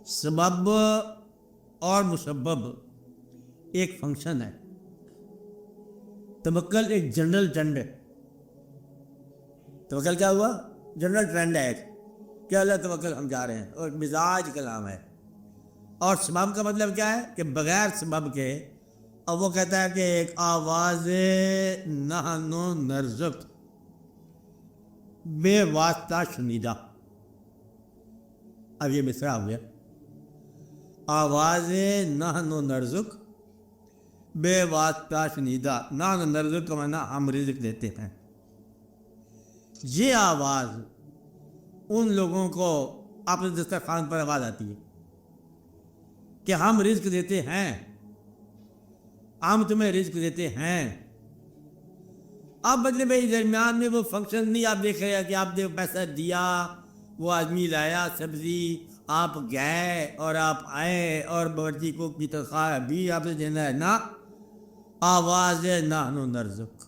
سبب اور مسبب ایک فنکشن ہے، توکل ایک جنرل ٹرینڈ ہے۔ توکل کیا ہوا؟ جنرل ٹرینڈ ہے کہ اللہ توکل ہم جا رہے ہیں، اور مزاج کلام ہے۔ اور سبب کا مطلب کیا ہے کہ بغیر سبب کے، اور وہ کہتا ہے کہ ایک آواز نحن نرزق، بے واسطہ شنیدہ۔ اب یہ مصرع ہو گیا، آواز نحن نرزق بے واسطہ شنیدہ۔ نحن نرزق کا معنی ہم رزق دیتے ہیں۔ یہ آواز ان لوگوں کو اپنے دسترخوان پر آواز آتی ہے کہ ہم رزق دیتے ہیں، ہم تمہیں رزق دیتے ہیں۔ اب مطلب بھائی درمیان میں وہ فنکشن نہیں آپ دیکھ رہے کہ آپ نے پیسہ دیا، وہ آدمی لایا سبزی، آپ گئے اور آپ آئے اور باورچی کو کی تنخواہ بھی آپ سے دینا ہے نا۔ آواز نحن نرزق،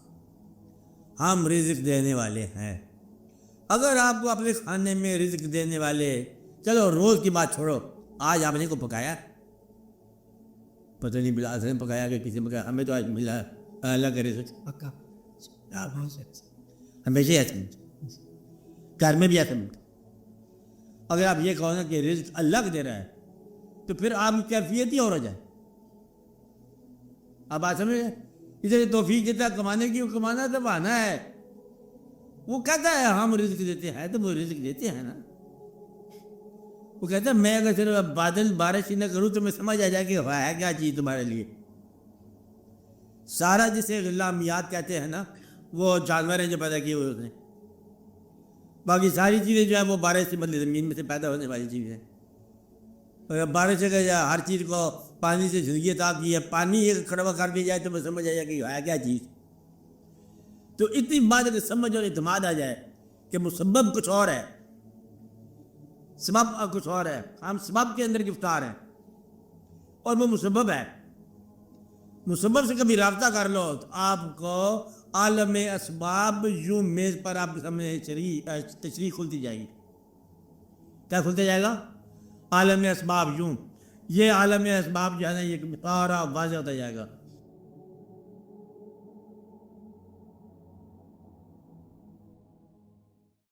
ہم رزق دینے والے ہیں۔ اگر آپ کو اپنے کھانے میں رزق دینے والے، چلو روز کی بات چھوڑو، آج آپ نے کو پکایا، پتہ نہیں بلا نے پکایا کہ کسی نے پکایا، ہمیں تو آج ملا اللہ کا رزق پکا۔ ہمیشہ ایسا ملتا، گھر میں بھی ایسا ملتا۔ اگر آپ یہ کہو نا کہ رزق اللہ کو دے رہا ہے تو پھر آپ کی کیفیت ہی اور ہو جائے۔ اب بات سمجھ گئے؟ اسے توفیق دیتا کمانے کی، وہ کمانا تو بہانا ہے۔ وہ کہتا ہے ہم رزق دیتے ہیں، تو وہ رزق دیتے ہیں نا۔ وہ کہتا ہے میں اگر صرف بادل بارش ہی نہ کروں تو میں سمجھ آ جائے کہ ہے کیا چیز تمہارے لیے۔ سارا جسے غلامیات کہتے ہیں نا، وہ جانور ہیں جو پیدا کیے ہوئے ہوتے ہیں۔ باقی ساری چیزیں جو ہیں وہ بارش سے بدلے زمین میں سے پیدا ہونے والی چیزیں ہیں۔ اور بارش سے ہر چیز کو پانی سے زندگی عطا کی ہے، پانی ایک کھڑا کر دیا جائے تو میں سمجھ آ جائے کہ ہے کیا چیز۔ تو اتنی بات اگر سمجھ اور اعتماد آ جائے کہ مسبب کچھ اور ہے، سبب کچھ اور ہے، ہم سبب کے اندر گرفتار ہیں اور وہ مسبب ہے۔ مسبب سے کبھی رابطہ کر لو تو آپ کو عالم اسباب یوں میز پر آپ کے سامنے تشریح کھلتی جائے گی۔ کیا کھلتا جائے گا؟ عالم اسباب یوں، یہ عالم اسباب جو ہے نا یہ سارا واضح ہوتا جائے گا۔